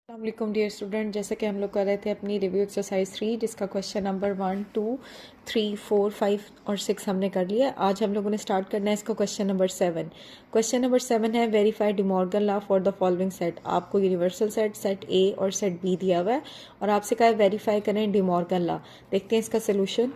अस्सलाम dear student, जैसे कि हम लोग कर रहे थे अपनी रिव्यू एक्सरसाइज 3 जिसका क्वेश्चन नंबर 1, 2, 3, 4, 5 और 6 हमने कर लिया। आज हम लोगों ने स्टार्ट करना है इसका क्वेश्चन नंबर 7। क्वेश्चन नंबर 7 है verify De Morgan law for the following set. आपको यूनिवर्सल सेट, सेट ए और सेट बी दिया हुआ है और आपसे कहा है वेरीफाई करें डिमॉर्गन लॉ। देखते हैं इसका सोल्यूशन।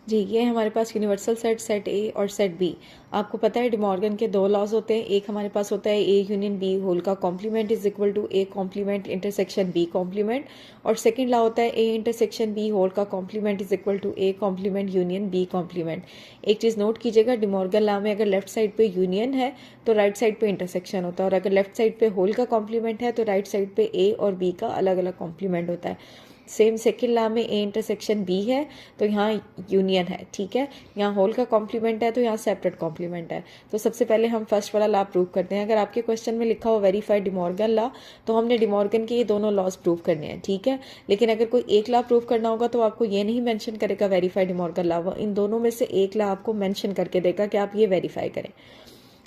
जी, ये हमारे पास यूनिवर्सल सेट, सेट ए और सेट बी। आपको पता है डिमॉर्गन के दो लॉज होते हैं। एक हमारे पास होता है ए यूनियन बी होल का complement is equal to A complement intersection B complement, और सेकंड लॉ होता है ए इंटरसेक्शन बी होल का complement is equal to A complement union B complement. एक चीज़ नोट कीजिएगा, डिमॉर्गन लॉ में अगर लेफ्ट साइड पे यूनियन है तो राइट साइड पे इंटरसेक्शन होता है, और अगर लेफ्ट साइड पे होल का कॉम्प्लीमेंट है तो राइट साइड पे ए और बी का अलग अलग कॉम्प्लीमेंट होता है। सेम सेकेंड लॉ में ए इंटरसेक्शन बी है तो यहाँ यूनियन है, ठीक है। यहाँ होल का कॉम्प्लीमेंट है तो यहाँ सेपरेट कॉम्प्लीमेंट है। तो सबसे पहले हम फर्स्ट वाला लॉ प्रूव करते हैं। अगर आपके क्वेश्चन में लिखा हो वेरीफाई डिमॉर्गन लॉ तो हमने डिमॉर्गन के ये दोनों लॉज प्रूव करने हैं, ठीक है। लेकिन अगर कोई एक लॉ प्रूव करना होगा तो आपको ये नहीं मेंशन करेगा वेरीफाई डिमॉर्गन लॉ, वो इन दोनों में से एक लॉ आपको मेंशन करके देगा कि आप ये वेरीफाई करें।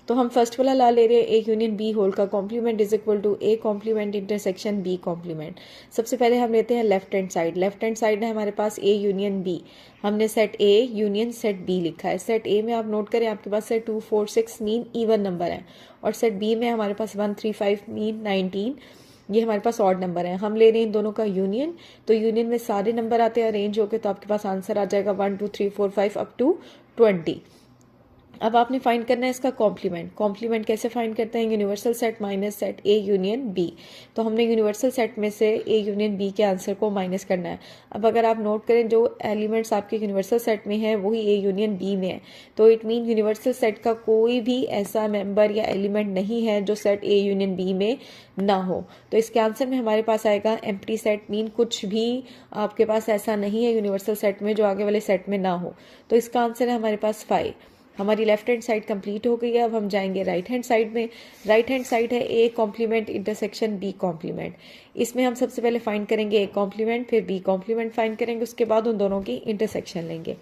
तो हम फर्स्ट वाला ला ले रहे हैं ए यूनियन बी होल का complement is equal to A complement intersection B complement. सबसे पहले हम लेते हैं left hand side. Left hand side है हमारे पास ए यूनियन बी। हमने set A union set B लिखा है। सेट ए में आप नोट करें आपके पास सेट 2, 4, 6 मीन इवन नंबर है, और सेट बी में हमारे पास 1, 3, 5 मीन 19 ये हमारे पास ऑड नंबर है। हम ले रहे हैं इन दोनों का यूनियन, तो यूनियन में सारे नंबर आते हैं अरेंज होकर, तो आपके पास आंसर आ जाएगा 1, 2, 3, 4, 5 अप टू 20। अब आपने फाइंड करना है इसका कॉम्प्लीमेंट। कॉम्प्लीमेंट कैसे फाइंड करते हैं? Universal set minus set A union B. तो हमने यूनिवर्सल सेट में से ए यूनियन बी के आंसर को माइनस करना है। अब अगर आप नोट करें जो एलिमेंट्स आपके यूनिवर्सल सेट में है वही ए यूनियन बी में है, तो इट मीन यूनिवर्सल सेट का कोई भी ऐसा मेंबर या एलिमेंट नहीं है जो सेट ए यूनियन बी में ना हो। तो इसके आंसर में हमारे पास आएगा एम्प्टी सेट, मीन कुछ भी आपके पास ऐसा नहीं है यूनिवर्सल सेट में जो आगे वाले सेट में ना हो। तो इसका आंसर है हमारे पास 5। हमारी लेफ्ट हैंड साइड कंप्लीट हो गई है। अब हम जाएंगे राइट हैंड साइड में। राइट हैंड साइड है A complement intersection B complement. इसमें हम सबसे पहले फाइंड करेंगे ए कॉम्प्लीमेंट, फिर बी कॉम्प्लीमेंट फाइंड करेंगे, उसके बाद उन दोनों की इंटरसेक्शन लेंगे।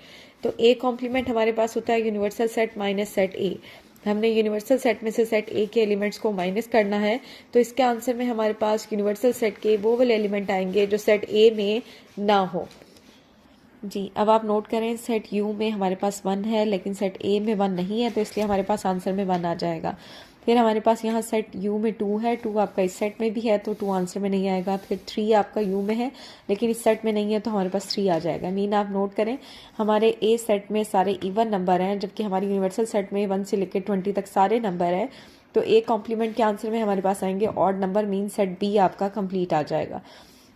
तो ए कॉम्प्लीमेंट हमारे पास होता है यूनिवर्सल सेट माइनस सेट ए। हमने यूनिवर्सल सेट में से सेट ए के एलिमेंट्स को माइनस करना है, तो इसके आंसर में हमारे पास यूनिवर्सल सेट के वो वाले एलिमेंट आएंगे जो सेट ए में ना हो। जी, अब आप नोट करें सेट यू में हमारे पास 1 है लेकिन सेट ए में 1 नहीं है, तो इसलिए हमारे पास आंसर में 1 आ जाएगा। फिर हमारे पास यहाँ सेट यू में 2 है, 2 आपका इस सेट में भी है तो 2 आंसर में नहीं आएगा। फिर 3 आपका यू में है लेकिन इस सेट में नहीं है तो हमारे पास 3 आ जाएगा। मीन आप नोट करें हमारे ए सेट में सारे इवन नंबर हैं, जबकि हमारी यूनिवर्सल सेट में 1 से लेकर 20 तक सारे नंबर हैं। तो ए कॉम्प्लीमेंट के आंसर में हमारे पास आएंगे odd number, mean set B आपका कंप्लीट आ जाएगा।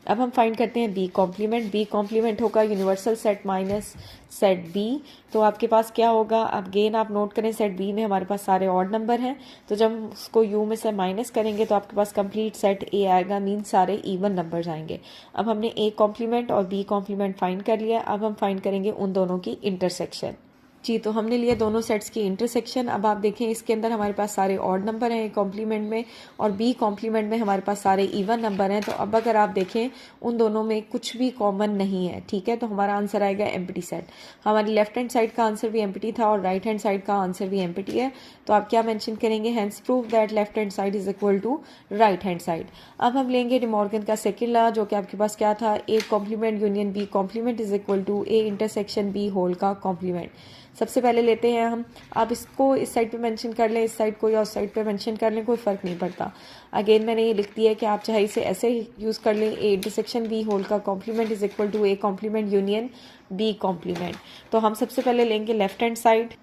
अब हम फाइंड करते हैं बी कॉम्प्लीमेंट। बी कॉम्प्लीमेंट होगा universal set minus set B. तो आपके पास क्या होगा? अब गेन आप नोट करें सेट बी में हमारे पास सारे ऑड नंबर हैं, तो जब हम उसको यू में से माइनस करेंगे तो आपके पास कंप्लीट सेट ए आएगा, मीन सारे इवन नंबर्स आएंगे। अब हमने ए कॉम्प्लीमेंट और बी कॉम्प्लीमेंट फाइंड कर लिया। अब हम फाइंड करेंगे उन दोनों की इंटरसेक्शन। जी, तो हमने लिया दोनों सेट्स की इंटरसेक्शन। अब आप देखें इसके अंदर हमारे पास सारे ऑड नंबर हैं कॉम्प्लीमेंट में, और बी कॉम्प्लीमेंट में हमारे पास सारे इवन नंबर हैं। तो अब अगर आप देखें उन दोनों में कुछ भी कॉमन नहीं है, ठीक है, तो हमारा आंसर आएगा एम्प्टी सेट। हमारी लेफ्ट हैंड साइड का आंसर भी एम्प्टी था और राइट हैंड साइड का आंसर भी एम्प्टी है, तो आप क्या मेंशन करेंगे? Hence prove that left hand side is equal to right hand side. अब हम लेंगे डिमॉर्गन का सेकेंड लॉ, जो कि आपके पास क्या था? A complement union B complement is equal to A intersection B whole का कॉम्प्लीमेंट। सबसे पहले लेते हैं हम, आप इसको इस साइड पे मेंशन कर लें, इस साइड को या उस साइड पे मेंशन कर लें, कोई फ़र्क नहीं पड़ता। अगेन मैंने ये लिख दिया है कि आप चाहे इसे ऐसे यूज़ कर लें, ए इंटरसेक्शन बी होल का complement is equal to A complement union B complement. तो हम सबसे पहले लेंगे left hand side.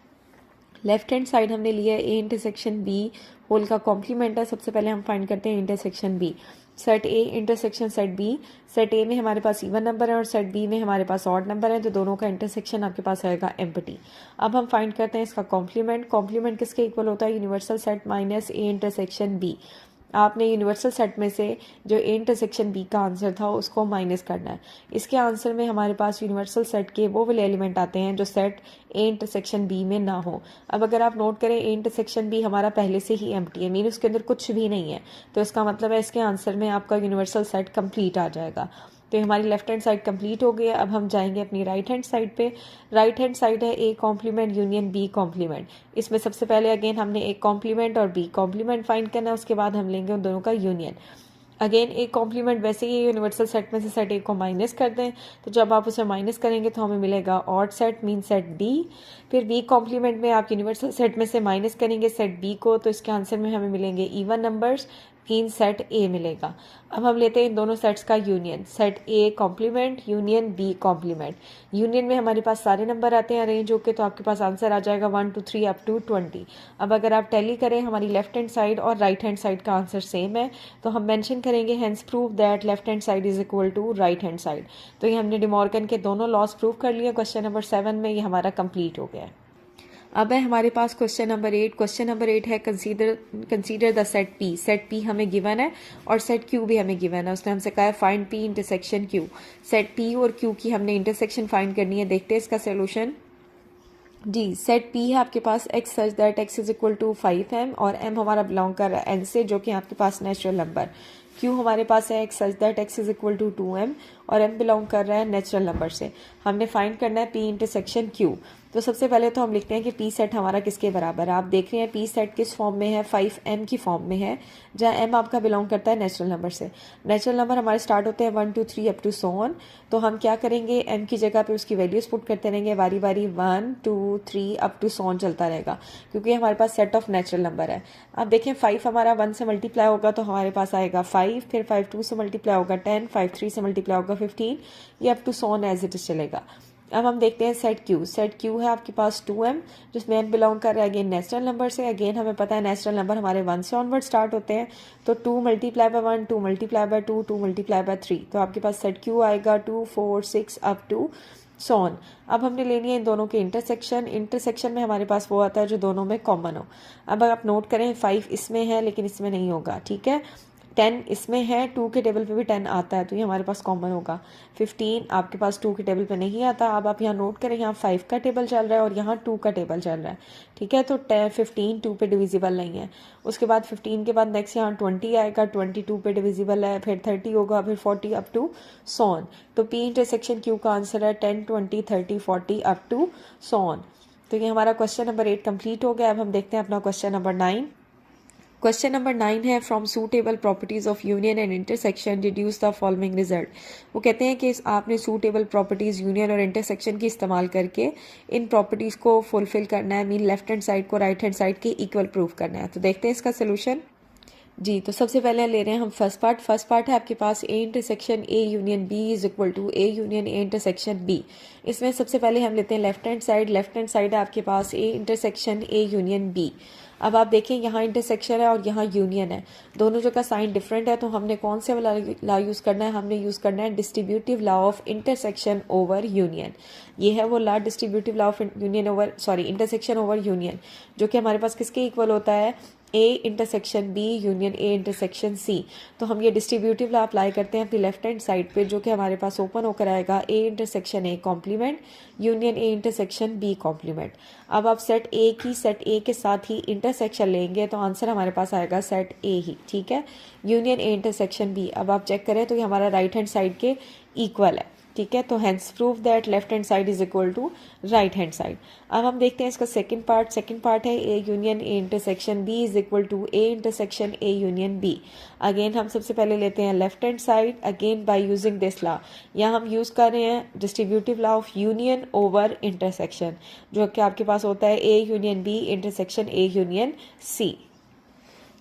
Left hand side हमने लिया है ए इंटरसेक्शन बी होल का कॉम्प्लीमेंट है। सबसे पहले हम फाइंड करते हैं intersection B. Set A intersection set B. Set A में हमारे पास इवन नंबर है और सेट बी में हमारे पास ऑड नंबर है, तो दोनों का इंटरसेक्शन आपके पास आएगा एम्प्टी। अब हम फाइंड करते हैं इसका कॉम्प्लीमेंट। कॉम्प्लीमेंट किसके इक्वल होता है? Universal set minus A intersection B. आपने यूनिवर्सल सेट में से जो ए इंटरसेक्शन बी का आंसर था उसको माइनस करना है। इसके आंसर में हमारे पास यूनिवर्सल सेट के वो वाले एलिमेंट आते हैं जो सेट ए इंटरसेक्शन बी में ना हो। अब अगर आप नोट करें ए इंटरसेक्शन बी हमारा पहले से ही एम्प्टी है, मीन उसके अंदर कुछ भी नहीं है, तो इसका मतलब है इसके आंसर में आपका यूनिवर्सल सेट कंप्लीट आ जाएगा। तो हमारी लेफ्ट हैंड साइड कंप्लीट हो गई है। अब हम जाएंगे अपनी राइट हैंड साइड पे। राइट हैंड साइड है A complement union B complement. इसमें सबसे पहले अगेन हमने ए कॉम्प्लीमेंट और बी कॉम्प्लीमेंट फाइंड करना है, उसके बाद हम लेंगे उन दोनों का यूनियन। अगेन ए कॉम्प्लीमेंट वैसे ही यूनिवर्सल सेट में से सेट ए को माइनस कर दें, तो जब आप उसे माइनस करेंगे तो हमें मिलेगा odd set mean set B. फिर बी कॉम्प्लीमेंट में आप यूनिवर्सल सेट में से माइनस करेंगे सेट बी को, तो इसके आंसर में हमें मिलेंगे even numbers mean set A मिलेगा। अब हम लेते हैं इन दोनों सेट्स का union, set A complement union B complement. Union में हमारे पास सारे नंबर आते हैं अरेंज होके, तो आपके पास आंसर आ जाएगा 1 2 3 अप टू 20। अब अगर आप टैली करें हमारी लेफ्ट हैंड साइड और राइट हैंड साइड का आंसर सेम है, तो हम मेंशन करेंगे hence prove that left hand side is equal to right hand side. तो ये हमने डिमॉर्गन के दोनों लॉस प्रूव कर लिया। क्वेश्चन नंबर 7 में ये हमारा कंप्लीट हो गया है। अब है हमारे पास क्वेश्चन नंबर 8। क्वेश्चन नंबर 8 है consider the set P. Set P हमें गिवन है और सेट क्यू भी हमें गिवन है। उसने हमसे कहा है find P intersection Q. Set P और क्यू की हमने इंटरसेक्शन फाइंड करनी है। देखते हैं इसका सोल्यूशन। जी, सेट पी है आपके पास x such that x is equal to 5m और m हमारा बिलोंग कर रहा है n से, जो कि आपके पास नेचुरल नंबर। क्यू हमारे पास है x such that x is equal to 2m और m बिलोंग कर रहा है नेचुरल नंबर से। हमने फाइंड करना है पी इंटरसेक्शन क्यू। तो सबसे पहले तो हम लिखते हैं कि पी सेट हमारा किसके बराबर है। आप देख रहे हैं पी सेट किस फॉर्म में है, 5m की फॉर्म में है, जहाँ m आपका बिलोंग करता है नेचुरल नंबर से। नेचुरल नंबर हमारे स्टार्ट होते हैं 1 2 3 अप टू सो ऑन। तो हम क्या करेंगे, m की जगह पे उसकी वैल्यूज पुट करते रहेंगे बारी बारी, 1 2 3 अप टू सो ऑन चलता रहेगा, क्योंकि हमारे पास सेट ऑफ नेचुरल नंबर है। अब देखें 5 हमारा 1 से मल्टीप्लाई होगा तो हमारे पास आएगा 5, फिर 5 2 से मल्टीप्लाई होगा 10, 5 3 से मल्टीप्लाई होगा 15, ये up to so on as it is चलेगा। अब हम देखते हैं सेट क्यू। सेट क्यू है आपके पास 2m, जिसमें m बिलोंग कर रहा है अगेन नेचुरल नंबर से। अगेन हमें पता है नेचुरल नंबर हमारे 1 से ऑनवर्ड स्टार्ट होते हैं, तो 2 multiply by 1, 2 multiply by 2, 2 multiply by 3, तो आपके पास सेट क्यू आएगा 2 4 6 अप टू सो ऑन। अब हमने लेनी है इन दोनों के इंटरसेक्शन। इंटरसेक्शन में हमारे पास वो आता है जो दोनों में कॉमन हो। अब आप नोट करें 5 इसमें है लेकिन इसमें नहीं होगा, ठीक है। 10 इसमें है, 2 के टेबल पे भी 10 आता है, तो ये हमारे पास कॉमन होगा। 15 आपके पास 2 के टेबल पे नहीं आता। अब आप यहाँ नोट करें, यहाँ 5 का टेबल चल रहा है और यहाँ 2 का टेबल चल रहा है, ठीक है। तो 15 2 पे डिविजिबल नहीं है। उसके बाद 15 के बाद नेक्स्ट यहाँ 20 आएगा, 20 2 पे डिविजिबल है, फिर 30 होगा, फिर 40 अप टू सो ऑन। तो पी इंटरसेक्शन क्यू का आंसर है 10 20 30 40 अप टू सो ऑन। तो ये हमारा क्वेश्चन नंबर 8 कंप्लीट हो गया। अब हम देखते हैं अपना क्वेश्चन नंबर 9। क्वेश्चन नंबर 9 है from suitable properties of union and intersection deduce the following result. वो कहते हैं कि आपने सूटेबल प्रॉपर्टीज यूनियन और इंटरसेक्शन की इस्तेमाल करके इन प्रॉपर्टीज को फुलफिल करना है, मीन लेफ्ट हैंड साइड को राइट हैंड साइड के इक्वल प्रूव करना है। तो देखते हैं इसका सोल्यूशन। जी, तो सबसे पहले ले रहे हैं हम फर्स्ट पार्ट। फर्स्ट पार्ट है आपके पास A intersection A union B is equal to A union A intersection B. इसमें सबसे पहले हम लेते हैं left hand side. Left hand side है आपके पास A intersection A union B. अब आप देखें यहाँ इंटरसेक्शन है और यहाँ यूनियन है, दोनों जो का साइन डिफरेंट है, तो हमने कौन से वाला लॉ यूज़ करना है, हमने यूज़ करना है distributive law of intersection over union. ये है वो law, distributive law of union over intersection over union, जो कि हमारे पास किसके इक्वल होता है, A intersection B union A intersection C. तो हम ये डिस्ट्रीब्यूटिव लॉ अप्लाई करते हैं अपनी लेफ्ट हैंड साइड पे, जो कि हमारे पास ओपन होकर आएगा A intersection A complement union A intersection B complement. अब आप सेट ए के साथ ही इंटरसेक्शन लेंगे तो आंसर हमारे पास आएगा सेट ए ही, ठीक है, यूनियन ए इंटरसेक्शन बी। अब आप चेक करें तो ये हमारा राइट हैंड साइड के इक्वल है, ठीक है। तो hence prove that left hand side is equal to right hand side. अब हम देखते हैं इसका सेकंड पार्ट। सेकंड पार्ट है A union A intersection B is equal to A intersection A union B. Again हम सबसे पहले लेते हैं left hand side, again by using this law. यहाँ हम यूज कर रहे हैं distributive law of union over intersection, जो कि आपके पास होता है A union B intersection A union C.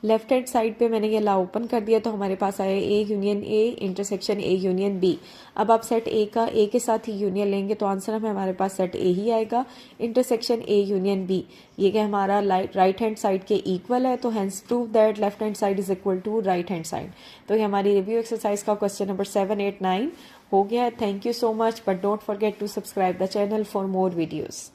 Left hand side पे मैंने ये लॉ ओपन कर दिया, तो हमारे पास आया A union A intersection A union B. अब आप सेट ए का ए के साथ ही यूनियन लेंगे तो आंसर हमें हमारे पास सेट ए ही आएगा, इंटरसेक्शन ए यूनियन बी। ये क्या हमारा राइट हैंड साइड के इक्वल है, तो hence prove that left hand side is equal to right hand side. तो ये हमारी रिव्यू एक्सरसाइज का क्वेश्चन नंबर 7 8 9 हो गया है। Thank you so much, but don't forget to subscribe the channel for more videos.